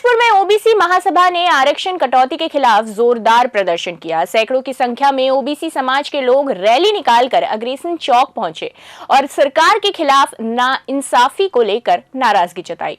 सूरजपुर में ओबीसी महासभा ने आरक्षण कटौती के खिलाफ जोरदार प्रदर्शन किया। सैकड़ों की संख्या में ओबीसी समाज के लोग रैली निकालकर अग्रेसन चौक पहुंचे और सरकार के खिलाफ नाइंसाफी को लेकर नाराजगी जताई।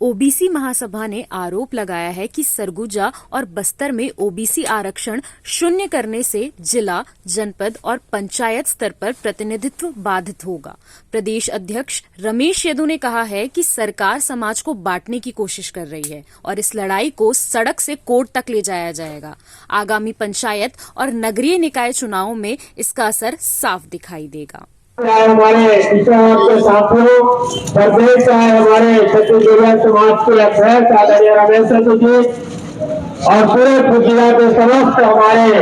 ओबीसी महासभा ने आरोप लगाया है कि सरगुजा और बस्तर में ओबीसी आरक्षण शून्य करने से जिला, जनपद और पंचायत स्तर पर प्रतिनिधित्व बाधित होगा। प्रदेश अध्यक्ष रमेश यादव ने कहा है कि सरकार समाज को बांटने की कोशिश कर रही है और इस लड़ाई को सड़क से कोर्ट तक ले जाया जाएगा। आगामी पंचायत और नगरीय निकाय चुनावों में इसका असर साफ दिखाई देगा। हमारे के साथियों, प्रदेश चाहे हमारे छत्तीसगढ़ समाज के अध्यक्ष आदरणीय रमेश यादव जी और पूरे जिला के समस्त हमारे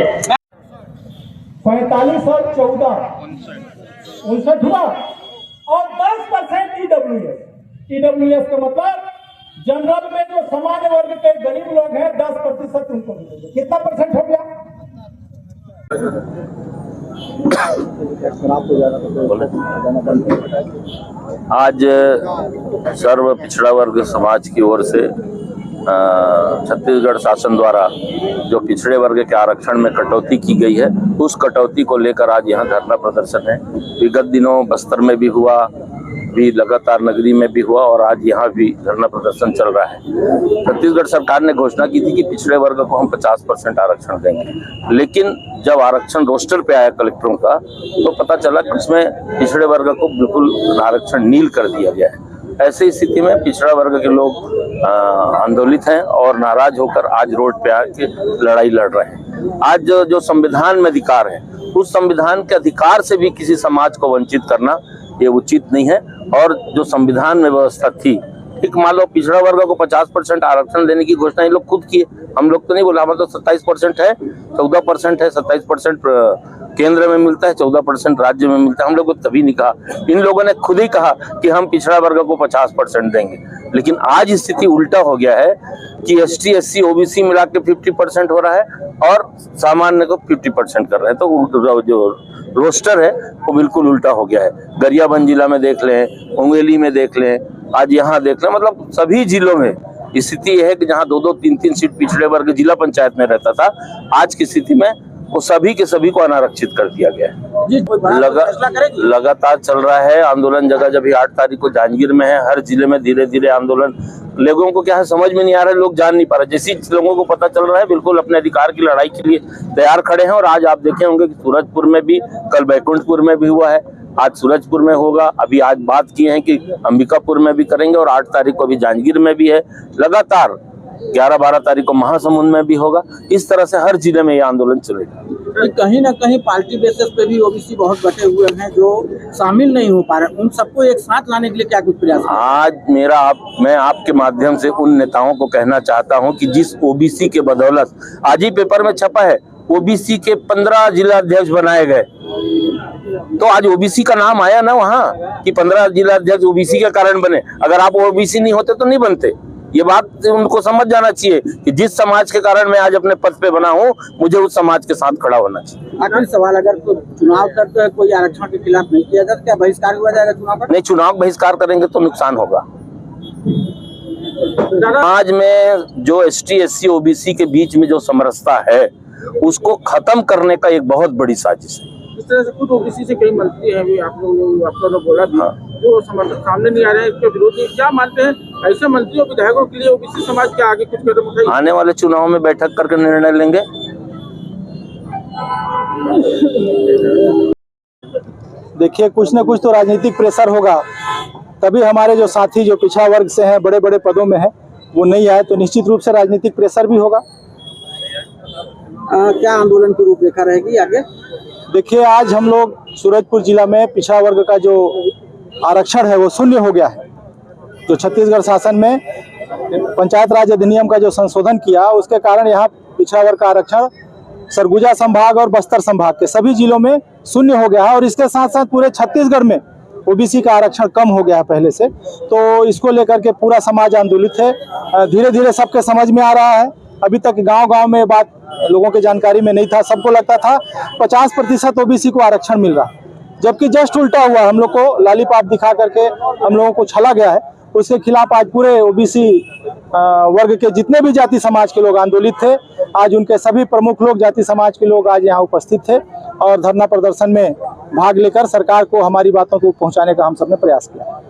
45 और 14 59 हुआ और 10% ईडब्ल्यूएस का मतलब जनरल में जो सामान्य वर्ग के गरीब लोग हैं 10% उनको मिलेगा। कितना परसेंट हो गया? आज सर्व पिछड़ा वर्ग समाज की ओर से छत्तीसगढ़ शासन द्वारा जो पिछड़े वर्ग के आरक्षण में कटौती की गई है, उस कटौती को लेकर आज यहाँ धरना प्रदर्शन है। विगत दिनों बस्तर में भी हुआ, भी लगातार नगरी में भी हुआ और आज यहाँ भी धरना प्रदर्शन चल रहा है। छत्तीसगढ़ सरकार ने घोषणा की थी कि पिछड़े वर्ग को हम 50% आरक्षण देंगे, लेकिन जब आरक्षण रोस्टर पे आया कलेक्टरों का तो पता चला कि इसमें पिछड़े वर्ग को बिल्कुल आरक्षण नील कर दिया गया है। ऐसी स्थिति में पिछड़ा वर्ग के लोग आंदोलित हैं और नाराज होकर आज रोड पे आके लड़ाई लड़ रहे हैं। आज जो संविधान में अधिकार है, उस संविधान के अधिकार से भी किसी समाज को वंचित करना ये उचित नहीं है। और जो संविधान में व्यवस्था थी, ठीक मान लो पिछड़ा वर्ग को 50% आरक्षण देने की घोषणा ये लोग खुद किए, हम लोग तो नहीं बोला। हमारा तो 27% है, 14% है, 27% केंद्र में मिलता है, 14% राज्य में मिलता है। हम लोग को तभी नहीं कहा, इन लोगों ने खुद ही कहा कि हम पिछड़ा वर्ग को 50% देंगे। लेकिन आज स्थिति उल्टा हो गया है कि एसटी, एससी, ओबीसी मिला के 50% हो रहा है और सामान्य को 50% कर रहे हैं। तो जो रोस्टर है वो बिल्कुल उल्टा हो गया है। गरियाबंद जिला में देख लें, मुंगेली में देख लें, आज यहाँ देख लें, मतलब सभी जिलों में स्थिति है कि जहाँ 2-2, 3-3 सीट पिछड़े वर्ग जिला पंचायत में रहता था, आज की स्थिति में वो सभी के सभी को अनारक्षित कर दिया गया है। लगातार चल रहा है आंदोलन। जगह जब 8 तारीख को जांजगीर में है, हर जिले में धीरे धीरे आंदोलन। लोगों को क्या है समझ में नहीं आ रहा है, लोग जान नहीं पा रहे। जैसे लोगों को पता चल रहा है, बिल्कुल अपने अधिकार की लड़ाई के लिए तैयार खड़े हैं। और आज आप देखे होंगे कि सूरजपुर में भी, कल बैकुंठपुर में भी हुआ है, आज सूरजपुर में होगा। अभी आज बात किए हैं कि अंबिकापुर में भी करेंगे और 8 तारीख को अभी जांजगीर में भी है। लगातार 11-12 तारीख को महासमुंद में भी होगा। इस तरह से हर जिले में ये आंदोलन चलेगा। कहीं ना कहीं पार्टी बेसिस पे भी ओबीसी बहुत बटे हुए हैं जो शामिल नहीं हो पा रहे, उन सबको एक साथ लाने के लिए क्या कुछ प्रयास? आज मैं आपके माध्यम से उन नेताओं को कहना चाहता हूं कि जिस ओबीसी के बदौलत आज ही पेपर में छपा है, ओबीसी के 15 जिला अध्यक्ष बनाए गए, तो आज ओबीसी का नाम आया ना वहाँ कि 15 जिला अध्यक्ष ओबीसी के कारण बने। अगर आप ओबीसी नहीं होते तो नहीं बनते। ये बात उनको समझ जाना चाहिए कि जिस समाज के कारण मैं आज अपने पद पे बना हूँ, मुझे उस समाज के साथ खड़ा होना चाहिए। आखिरी सवाल, अगर तो चुनाव तक कोई आरक्षण के खिलाफ नहीं किया जाता, क्या बहिष्कार हुआ जाएगा चुनाव पर? नहीं, चुनाव बहिष्कार करेंगे तो नुकसान होगा। समाज में जो एसटी, एससी, ओबीसी के बीच में जो समरसता है, उसको खत्म करने का एक बहुत बड़ी साजिश है। इस तरह से खुद ओबीसी से कई मंत्री हैं, अभी आप लोगों ने बोला भी, जो समर्थक सामने नहीं आ रहे हैं, इसके विरोधी क्या मानते हैं? ऐसे मंत्रियों विधायकों के लिए ओबीसी समाज के आगे कुछ कदम उठाएगी? आने वाले चुनाव में बैठक करके निर्णय लेंगे। देखिए, कुछ न कुछ तो राजनीतिक प्रेशर होगा, तभी हमारे जो साथी जो पिछड़ा वर्ग से हैं, बड़े बड़े पदों में हैं, वो नहीं आए तो निश्चित रूप से राजनीतिक प्रेशर भी होगा। क्या आंदोलन की रूपरेखा रहेगी आगे? देखिए, आज हम लोग सूरजपुर जिला में पिछड़ा वर्ग का जो आरक्षण है वो शून्य हो गया है। जो छत्तीसगढ़ शासन में पंचायत राज अधिनियम का जो संशोधन किया, उसके कारण यहाँ पिछड़ा वर्ग का आरक्षण सरगुजा संभाग और बस्तर संभाग के सभी जिलों में शून्य हो गया है। और इसके साथ साथ पूरे छत्तीसगढ़ में ओबीसी का आरक्षण कम हो गया है पहले से, तो इसको लेकर के पूरा समाज आंदोलित है। धीरे धीरे सबके समझ में आ रहा है। अभी तक गांव-गांव में बात लोगों की जानकारी में नहीं था, सबको लगता था 50% ओबीसी को आरक्षण मिल रहा, जबकि जस्ट उल्टा हुआ। हम लोग को लॉलीपॉप दिखा करके हम लोगों को छला गया है। उसके खिलाफ आज पूरे ओबीसी वर्ग के जितने भी जाति समाज के लोग आंदोलित थे। आज उनके सभी प्रमुख लोग, जाति समाज के लोग आज यहाँ उपस्थित थे और धरना प्रदर्शन में भाग लेकर सरकार को हमारी बातों को पहुँचाने का हम सबने प्रयास किया।